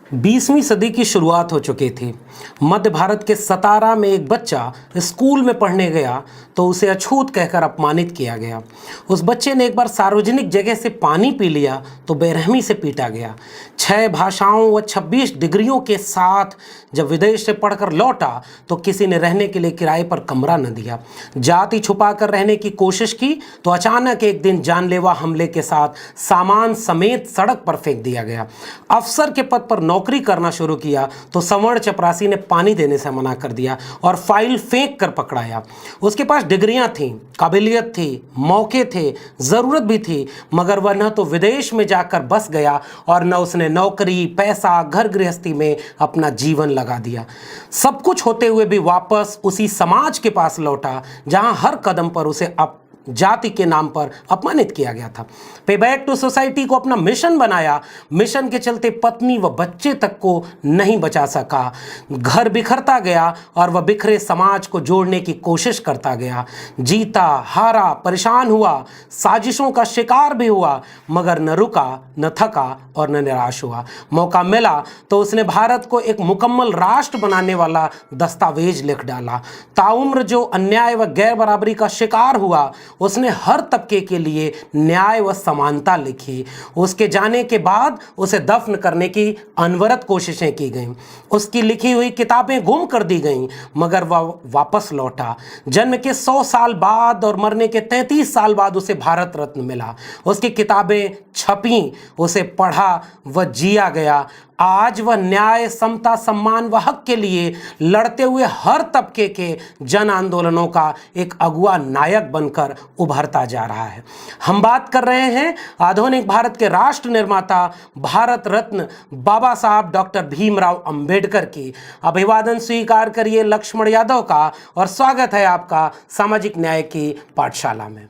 20वीं सदी की शुरुआत हो चुकी थी। मध्य भारत के सतारा में एक बच्चा स्कूल में पढ़ने गया तो उसे अछूत कहकर अपमानित किया गया। उस बच्चे ने एक बार सार्वजनिक जगह से पानी पी लिया तो बेरहमी से पीटा गया। 6 भाषाओं व 26 डिग्रियों के साथ जब विदेश से पढ़कर लौटा तो किसी ने रहने के लिए किराए पर कमरा न दिया। जाति छुपा कर रहने की कोशिश की तो अचानक एक दिन जानलेवा हमले के साथ सामान समेत सड़क पर फेंक दिया गया। अफसर के पद पर नौकरी करना शुरू किया तो सवर्ण चपरासी ने पानी देने से मना कर दिया और फाइल फेंक कर पकड़ाया। उसके पास डिग्रियां थीं, काबिलियत थी, मौके थे, ज़रूरत भी थी, मगर वह न तो विदेश में जाकर बस गया और न उसने नौकरी, पैसा, घर गृहस्थी में अपना जीवन लगा दिया। सब कुछ होते हुए भी वापस उसी समाज के पास लौटा जहां हर कदम पर उसे जाति के नाम पर अपमानित किया गया था। पे बैक टू सोसाइटी को अपना मिशन बनाया। मिशन के चलते पत्नी व बच्चे तक को नहीं बचा सका। घर बिखरता गया और वह बिखरे समाज को जोड़ने की कोशिश करता गया। जीता, हारा, परेशान हुआ, साजिशों का शिकार भी हुआ, मगर न रुका, न थका और न निराश हुआ। मौका मिला तो उसने भारत को एक मुकम्मल राष्ट्र बनाने वाला दस्तावेज लिख डाला। ताउम्र जो अन्याय व गैर बराबरी का शिकार हुआ उसने हर तबके के लिए न्याय व समानता लिखी। उसके जाने के बाद उसे दफन करने की अनवरत कोशिशें की गईं। उसकी लिखी हुई किताबें गुम कर दी गईं, मगर वह वापस लौटा। जन्म के 100 साल बाद और मरने के 33 साल बाद उसे भारत रत्न मिला। उसकी किताबें छपीं, उसे पढ़ा व जिया गया। आज वह न्याय, समता, सम्मान व हक के लिए लड़ते हुए हर तबके के जन आंदोलनों का एक अगुआ नायक बनकर उभरता जा रहा है। हम बात कर रहे हैं आधुनिक भारत के राष्ट्र निर्माता, भारत रत्न बाबा साहब डॉक्टर भीमराव अंबेडकर की। अभिवादन स्वीकार करिए लक्ष्मण यादव का और स्वागत है आपका सामाजिक न्याय की पाठशाला में।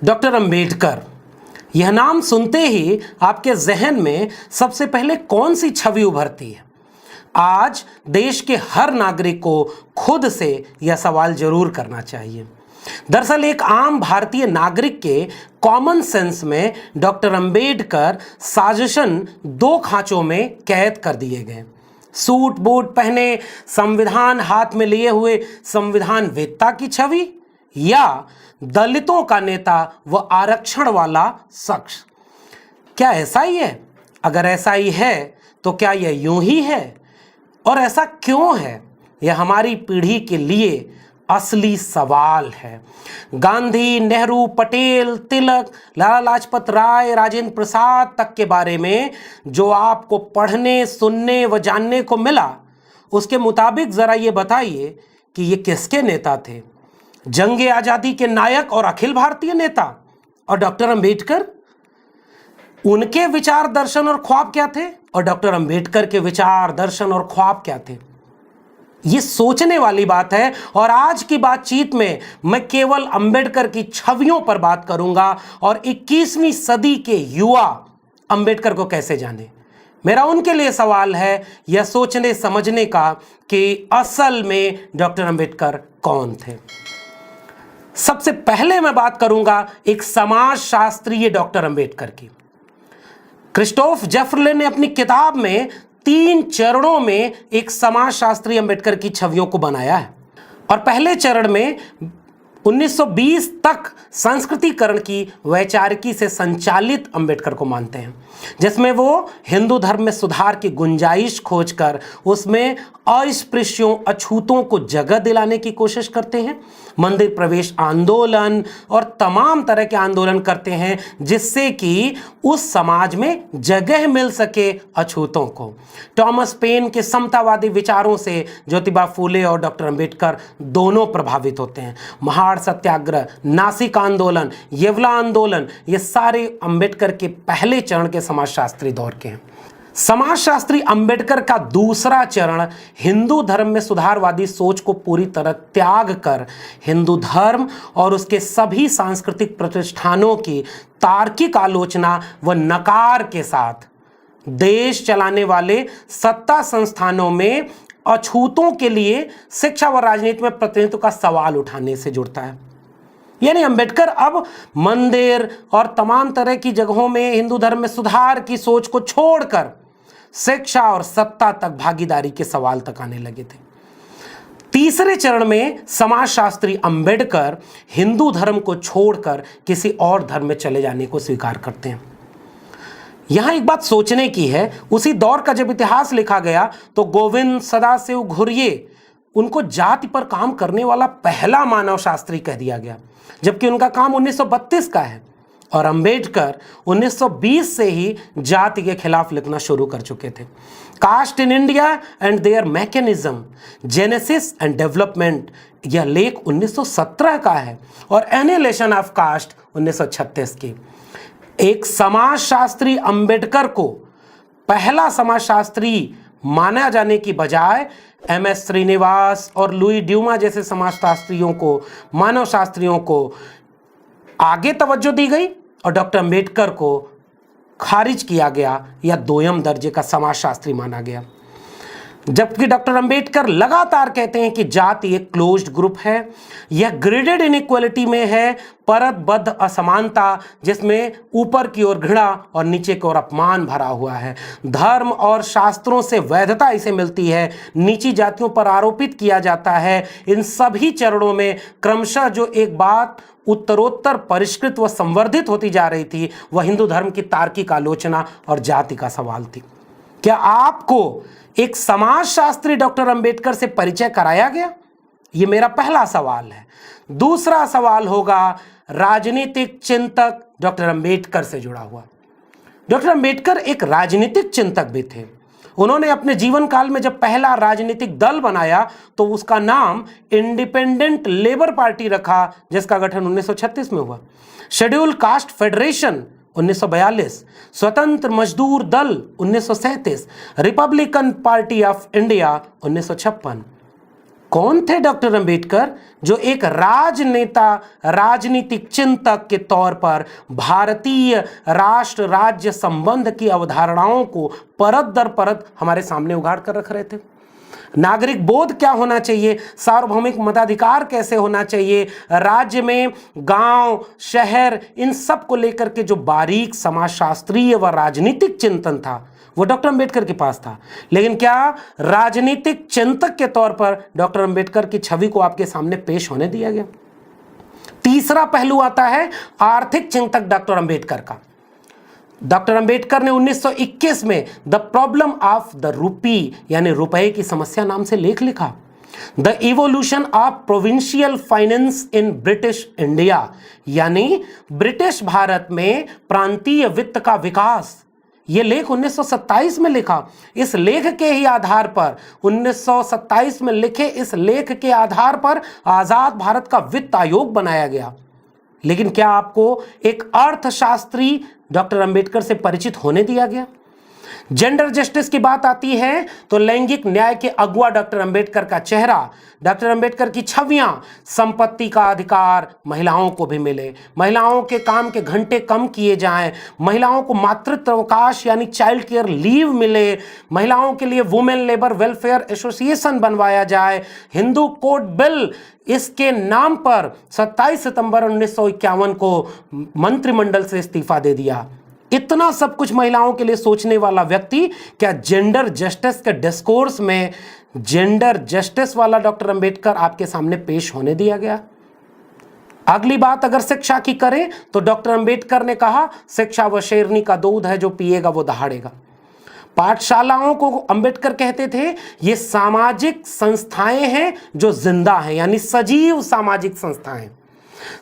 डॉक्टर अंबेडकर, यह नाम सुनते ही आपके जहन में सबसे पहले कौन सी छवि उभरती है? आज देश के हर नागरिक को खुद से यह सवाल जरूर करना चाहिए। दरअसल एक आम भारतीय नागरिक के कॉमन सेंस में डॉक्टर अंबेडकर साजिशन 2 खांचों में कैद कर दिए गए। सूट बूट पहने, संविधान हाथ में लिए हुए संविधान वेत्ता की छवि, या दलितों का नेता व आरक्षण वाला शख्स? क्या ऐसा ही है? अगर ऐसा ही है तो क्या यह यूं ही है? और ऐसा क्यों है? यह हमारी पीढ़ी के लिए असली सवाल है। गांधी, नेहरू, पटेल, तिलक, लाला लाजपत राय, राजेंद्र प्रसाद तक के बारे में जो आपको पढ़ने, सुनने व जानने को मिला, उसके मुताबिक जरा ये बताइए कि ये किसके नेता थे? जंग आजादी के नायक और अखिल भारतीय नेता। और डॉक्टर अंबेडकर, उनके विचार, दर्शन और ख्वाब क्या थे? और डॉक्टर अंबेडकर के विचार, दर्शन और ख्वाब क्या थे? ये सोचने वाली बात है। और आज की बातचीत में मैं केवल अंबेडकर की छवियों पर बात करूंगा और 21वीं सदी के युवा अंबेडकर को कैसे जाने। मेरा उनके लिए सवाल है यह सोचने समझने का कि असल में डॉक्टर अंबेडकर कौन थे। सबसे पहले मैं बात करूंगा एक समाजशास्त्रीय डॉक्टर अंबेडकर की। क्रिस्टोफ जेफरले ने अपनी किताब में 3 चरणों में एक समाजशास्त्री अंबेडकर की छवियों को बनाया है। और पहले चरण में 1920 तक संस्कृतिकरण की वैचारिकी से संचालित अंबेडकर को मानते हैं, जिसमें वो हिंदू धर्म में सुधार की गुंजाइश खोजकर उसमें अस्पृश्यों, अछूतों को जगह दिलाने की कोशिश करते हैं। मंदिर प्रवेश आंदोलन और तमाम तरह के आंदोलन करते हैं जिससे कि उस समाज में जगह मिल सके अछूतों को। टॉमस पेन के समतावादी विचारों से ज्योतिबा फूले और डॉक्टर अंबेडकर दोनों प्रभावित होते हैं। महाड़ सत्याग्रह, नासिक आंदोलन, येवला आंदोलन, ये सारे अंबेडकर के पहले चरण के समाजशास्त्री दौर के हैं। समाजशास्त्री अंबेडकर का दूसरा चरण हिंदू धर्म में सुधारवादी सोच को पूरी तरह त्याग कर हिंदू धर्म और उसके सभी सांस्कृतिक प्रतिष्ठानों की तार्किक आलोचना व नकार के साथ देश चलाने वाले सत्ता संस्थानों में अछूतों के लिए शिक्षा व राजनीति में प्रतिनिधित्व का सवाल उठाने से जुड़ता है। यानी अंबेडकर अब मंदिर और तमाम तरह की जगहों में हिंदू धर्म में सुधार की सोच को छोड़कर शिक्षा और सत्ता तक भागीदारी के सवाल तक आने लगे थे। तीसरे चरण में समाजशास्त्री अंबेडकर हिंदू धर्म को छोड़कर किसी और धर्म में चले जाने को स्वीकार करते हैं। यहां एक बात सोचने की है, उसी दौर का जब इतिहास लिखा गया तो गोविंद सदाशिव घुर्ये उनको जाति पर काम करने वाला पहला मानव शास्त्री कह दिया गया, जबकि उनका काम 1932 का है और अंबेडकर 1920 से ही जाति के खिलाफ लिखना शुरू कर चुके थे। Caste in India and their mechanism, genesis and development, यह लेख 1917 का है और एनिहिलेशन ऑफ कास्ट 1936 की। एक समाजशास्त्री अंबेडकर को पहला समाजशास्त्री माना जाने की बजाय एम.एस. श्रीनिवास और लुई ड्यूमा जैसे समाजशास्त्रियों को, मानव शास्त्रियों को आगे तवज्जो दी गई और डॉक्टर अंबेडकर को खारिज किया गया या दोयम दर्जे का समाजशास्त्री माना गया। जबकि डॉक्टर अंबेडकर लगातार कहते हैं कि जाति एक क्लोज्ड ग्रुप है, यह ग्रेडेड इनइक्वालिटी में है, परतबद्ध असमानता जिसमें ऊपर की ओर घृणा और नीचे की ओर अपमान भरा हुआ है। धर्म और शास्त्रों से वैधता इसे मिलती है, नीची जातियों पर आरोपित किया जाता है। इन सभी चरणों में क्रमशः जो एक बात उत्तरोत्तर परिष्कृत व संवर्धित होती जा रही थी वह हिंदू धर्म की तार्किक आलोचना और जाति का सवाल थी। क्या आपको एक समाजशास्त्री डॉक्टर अंबेडकर से परिचय कराया गया? यह मेरा पहला सवाल है। दूसरा सवाल होगा राजनीतिक चिंतक डॉक्टर अंबेडकर से जुड़ा हुआ। डॉक्टर अंबेडकर एक राजनीतिक चिंतक भी थे। उन्होंने अपने जीवन काल में जब पहला राजनीतिक दल बनाया तो उसका नाम इंडिपेंडेंट लेबर पार्टी रखा, जिसका गठन 1936 में हुआ। शेड्यूल कास्ट फेडरेशन 1942, स्वतंत्र मजदूर दल 1937, रिपब्लिकन पार्टी ऑफ इंडिया 1956। कौन थे डॉक्टर अंबेडकर जो एक राजनेता, राजनीतिक चिंतक के तौर पर भारतीय राष्ट्र राज्य संबंध की अवधारणाओं को परत दर परत हमारे सामने उगाड़ कर रख रहे थे? नागरिक बोध क्या होना चाहिए, सार्वभौमिक मताधिकार कैसे होना चाहिए, राज्य में गांव, शहर, इन सब को लेकर के जो बारीक समाजशास्त्रीय व राजनीतिक चिंतन था वो डॉक्टर अंबेडकर के पास था। लेकिन क्या राजनीतिक चिंतक के तौर पर डॉक्टर अंबेडकर की छवि को आपके सामने पेश होने दिया गया? तीसरा पहलू आता है आर्थिक चिंतक डॉक्टर अंबेडकर का। डॉक्टर अंबेडकर ने 1921 में the problem of the rupee यानी रुपए की समस्या नाम से लेख लिखा। The evolution of provincial finance in British India, यानी ब्रिटिश भारत में प्रांतीय वित्त का विकास, यह लेख 1927 में लिखा। इस लेख के ही आधार पर 1927 में लिखे इस लेख के आधार पर आजाद भारत का वित्त आयोग बनाया गया। लेकिन क्या आपको एक अर्थशास्त्री डॉक्टर अंबेडकर से परिचित होने दिया गया? जेंडर जस्टिस की बात आती है तो लैंगिक न्याय के अगुआ डॉक्टर अंबेडकर का चेहरा, डॉक्टर अंबेडकर की छवियां, संपत्ति का अधिकार महिलाओं को भी मिले, महिलाओं के काम के घंटे कम किए जाएं, महिलाओं को मातृत्व अवकाश यानी चाइल्ड केयर लीव मिले, महिलाओं के लिए वुमेन लेबर वेलफेयर एसोसिएशन बनवाया जाए, हिंदू कोड बिल, इसके नाम पर 27 सितंबर 1951 को मंत्रिमंडल से इस्तीफा दे दिया। इतना सब कुछ महिलाओं के लिए सोचने वाला व्यक्ति क्या जेंडर जस्टिस के डिस्कोर्स में जेंडर जस्टिस वाला डॉक्टर अंबेडकर आपके सामने पेश होने दिया गया? अगली बात अगर शिक्षा की करें तो डॉक्टर अंबेडकर ने कहा शिक्षा वो शेरनी का दूध है, जो पिएगा वो दहाड़ेगा। पाठशालाओं को अंबेडकर कहते थे ये सामाजिक संस्थाएं हैं जो जिंदा हैं, यानी सजीव सामाजिक संस्थाएं।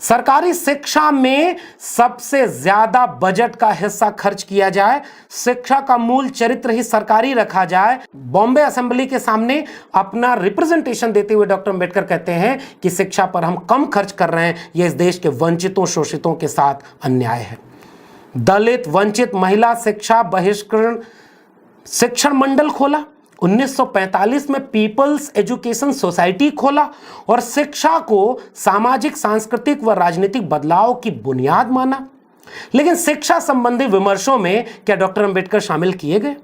सरकारी शिक्षा में सबसे ज्यादा बजट का हिस्सा खर्च किया जाए, शिक्षा का मूल चरित्र ही सरकारी रखा जाए। बॉम्बे असेंबली के सामने अपना रिप्रेजेंटेशन देते हुए डॉक्टर अंबेडकर कहते हैं कि शिक्षा पर हम कम खर्च कर रहे हैं, यह इस देश के वंचितों शोषितों के साथ अन्याय है। दलित, वंचित, महिला शिक्षा बहिष्करण शिक्षण मंडल खोला। 1945 में पीपल्स एजुकेशन सोसाइटी खोला और शिक्षा को सामाजिक, सांस्कृतिक व राजनीतिक बदलाव की बुनियाद माना। लेकिन शिक्षा संबंधी विमर्शों में क्या डॉक्टर अंबेडकर शामिल किए गए?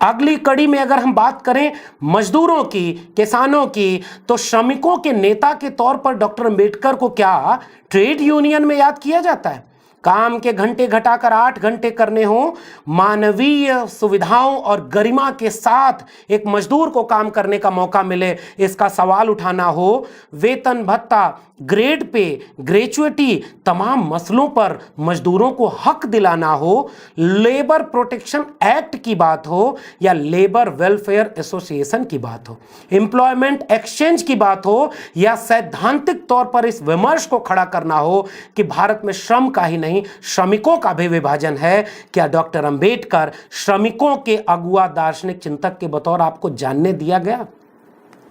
अगली कड़ी में अगर हम बात करें मजदूरों की, किसानों की, तो श्रमिकों के नेता के तौर पर डॉक्टर अंबेडकर को क्या ट्रेड यूनियन में याद किया जाता है? काम के घंटे घटाकर 8 घंटे करने हो, मानवीय सुविधाओं और गरिमा के साथ एक मजदूर को काम करने का मौका मिले, इसका सवाल उठाना हो, वेतन भत्ता, ग्रेड पे, ग्रेचुइटी, तमाम मसलों पर मजदूरों को हक दिलाना हो, लेबर प्रोटेक्शन एक्ट की बात हो या लेबर वेलफेयर एसोसिएशन की बात हो, एम्प्लॉयमेंट एक्सचेंज की बात हो या सैद्धांतिक तौर पर इस विमर्श को खड़ा करना हो कि भारत में श्रम का ही नहीं श्रमिकों का भी विभाजन है, क्या डॉक्टर अंबेडकर श्रमिकों के अगुआ दार्शनिक चिंतक के बतौर आपको जानने दिया गया?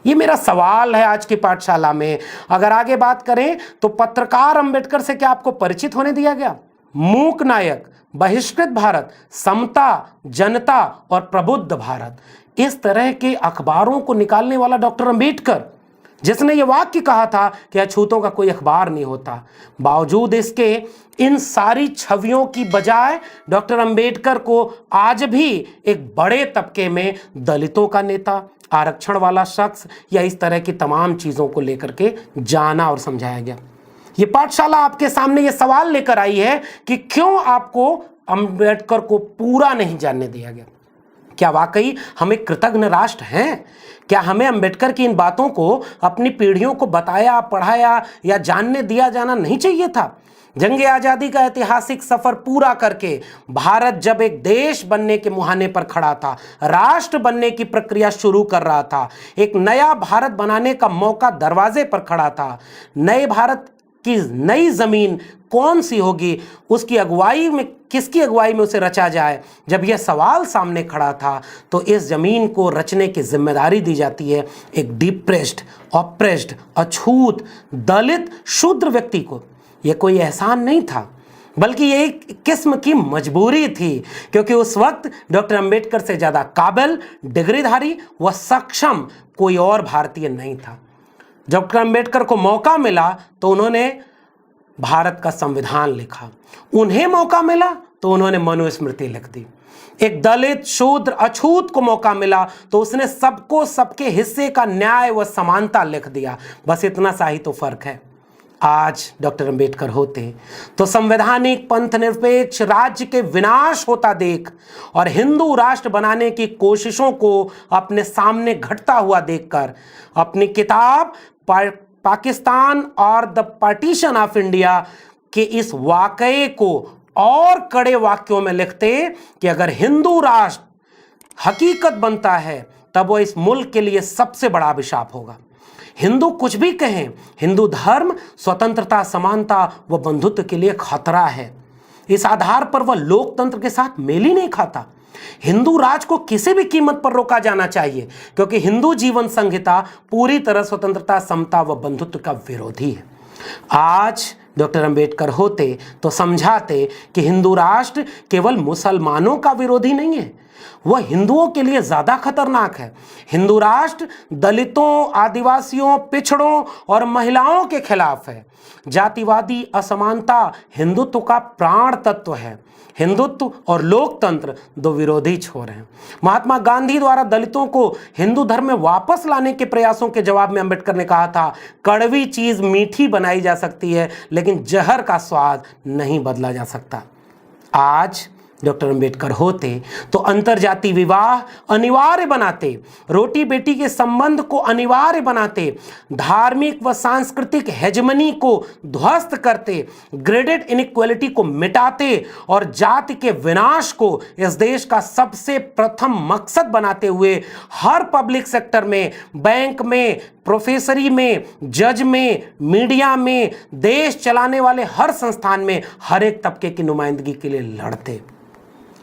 ये मेरा सवाल है आज की पाठशाला में। अगर आगे बात करें तो पत्रकार अंबेडकर से क्या आपको परिचित होने दिया गया? मूक नायक, बहिष्कृत भारत, समता, जनता और प्रबुद्ध भारत, इस तरह के अखबारों को निकालने वाला डॉक्टर अंबेडकर, जिसने ये वाक्य कहा था कि अछूतों का कोई अखबार नहीं होता, बावजूद इसके इन सारी छवियों की बजाय डॉक्टर अंबेडकर को आज भी एक बड़े तबके में दलितों का नेता, आरक्षण वाला शख्स या इस तरह की तमाम चीज़ों को लेकर के जाना और समझाया गया। ये पाठशाला आपके सामने ये सवाल लेकर आई है कि क्यों आपको अंबेडकर को पूरा नहीं जानने दिया गया? क्या वाकई हम एक कृतज्ञ राष्ट्र हैं? क्या हमें अंबेडकर की इन बातों को अपनी पीढ़ियों को बताया, पढ़ाया या जानने दिया जाना नहीं चाहिए था? जंग आज़ादी का ऐतिहासिक सफर पूरा करके भारत जब एक देश बनने के मुहाने पर खड़ा था, राष्ट्र बनने की प्रक्रिया शुरू कर रहा था, एक नया भारत बनाने का मौका दरवाजे पर खड़ा था, नए भारत की नई जमीन कौन सी होगी, उसकी अगुवाई में, किसकी अगुवाई में उसे रचा जाए, जब यह सवाल सामने खड़ा था तो इस जमीन को रचने की जिम्मेदारी दी जाती है एक डिप्रेस्ड, ऑप्रेस्ड, अछूत, दलित, शूद्र व्यक्ति को। यह कोई एहसान नहीं था, बल्कि ये एक किस्म की मजबूरी थी, क्योंकि उस वक्त डॉक्टर अंबेडकर से ज़्यादा काबिल, डिग्रीधारी व सक्षम कोई और भारतीय नहीं था। डॉक्टर अंबेडकर को मौका मिला तो उन्होंने भारत का संविधान लिखा, उन्हें मौका मिला तो उन्होंने मनुस्मृति लिख दी। एक दलित, शूद्र, अछूत को मौका मिला तो उसने सबको सबके हिस्से का न्याय व समानता लिख दिया। बस इतना सा ही तो फर्क है। आज डॉक्टर अंबेडकर होते तो संवैधानिक पंथ निरपेक्ष राज्य के विनाश होता देख और हिंदू राष्ट्र बनाने की कोशिशों को अपने सामने घटता हुआ देखकर अपनी किताब पाकिस्तान और द पार्टीशन ऑफ इंडिया के इस वाकये को और कड़े वाक्यों में लिखते कि अगर हिंदू राष्ट्र हकीकत बनता है तब वो इस मुल्क के लिए सबसे बड़ा अभिशाप होगा। हिंदू कुछ भी कहें, हिंदू धर्म स्वतंत्रता, समानता व बंधुत्व के लिए खतरा है। इस आधार पर वह लोकतंत्र के साथ मेल ही नहीं खाता। हिंदू राज को किसी भी कीमत पर रोका जाना चाहिए, क्योंकि हिंदू जीवन संहिता पूरी तरह स्वतंत्रता, समता व बंधुत्व का विरोधी है। आज डॉक्टर अंबेडकर होते तो समझाते कि हिंदू राष्ट्र केवल मुसलमानों का विरोधी नहीं है, वह हिंदुओं के लिए ज़्यादा खतरनाक है। हिंदू राष्ट्र दलितों, आदिवासियों, पिछड़ों और महिलाओं के खिलाफ है। जातिवादी असमानता हिंदुत्व का प्राण तत्व है। हिंदुत्व और लोकतंत्र दो विरोधी छोर हैं। महात्मा गांधी द्वारा दलितों को हिंदू धर्म में वापस लाने के प्रयासों के जवाब में अंबेडकर ने कहा था, कड़वी चीज़ मीठी बनाई जा सकती है, लेकिन जहर का स्वाद नहीं बदला जा सकता। आज डॉक्टर अंबेडकर होते तो अंतरजातीय विवाह अनिवार्य बनाते, रोटी बेटी के संबंध को अनिवार्य बनाते, धार्मिक व सांस्कृतिक हेजमनी को ध्वस्त करते, ग्रेडेड इनइक्वालिटी को मिटाते और जाति के विनाश को इस देश का सबसे प्रथम मकसद बनाते हुए हर पब्लिक सेक्टर में, बैंक में, प्रोफेसरी में, जज में, मीडिया में, देश चलाने वाले हर संस्थान में हर एक तबके की नुमाइंदगी के लिए लड़ते।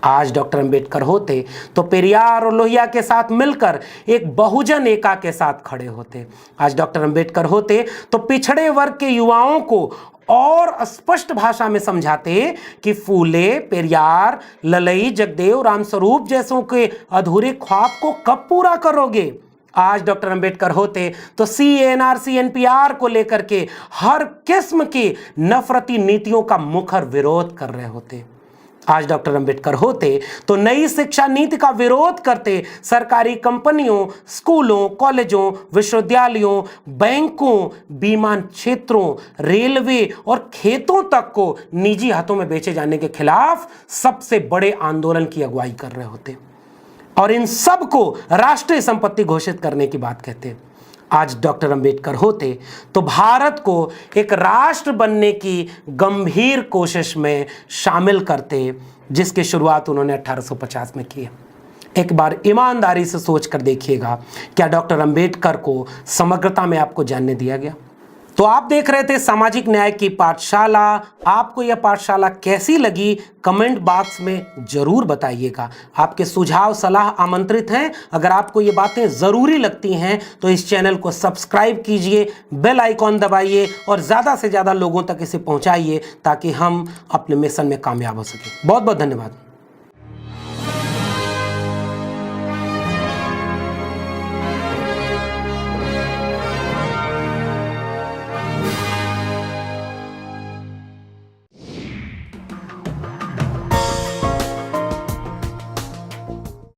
आज डॉक्टर अंबेडकर होते तो पेरियार और लोहिया के साथ मिलकर एक बहुजन एका के साथ खड़े होते। आज डॉक्टर अंबेडकर होते तो पिछड़े वर्ग के युवाओं को और स्पष्ट भाषा में समझाते कि फूले, पेरियार, ललई, जगदेव, रामस्वरूप जैसों के अधूरे ख्वाब को कब पूरा करोगे। आज डॉक्टर अंबेडकर होते तो CNRC NPR को लेकर के हर किस्म की नफरती नीतियों का मुखर विरोध कर रहे होते। आज डॉक्टर अंबेडकर होते तो नई शिक्षा नीति का विरोध करते सरकारी कंपनियों, स्कूलों, कॉलेजों, विश्वविद्यालयों, बैंकों, बीमा क्षेत्रों, रेलवे और खेतों तक को निजी हाथों में बेचे जाने के खिलाफ सबसे बड़े आंदोलन की अगुवाई कर रहे होते और इन सब को राष्ट्रीय संपत्ति घोषित करने की बात कहते। आज डॉक्टर अंबेडकर होते तो भारत को एक राष्ट्र बनने की गंभीर कोशिश में शामिल करते, जिसकी शुरुआत उन्होंने 1850 में की। एक बार ईमानदारी से सोच कर देखिएगा, क्या डॉक्टर अंबेडकर को समग्रता में आपको जानने दिया गया? तो आप देख रहे थे सामाजिक न्याय की पाठशाला। आपको यह पाठशाला कैसी लगी कमेंट बॉक्स में जरूर बताइएगा। आपके सुझाव सलाह आमंत्रित हैं। अगर आपको ये बातें ज़रूरी लगती हैं तो इस चैनल को सब्सक्राइब कीजिए, बेल आइकॉन दबाइए और ज़्यादा से ज़्यादा लोगों तक इसे पहुंचाइए ताकि हम अपने मिशन में कामयाब हो सकें। बहुत बहुत धन्यवाद।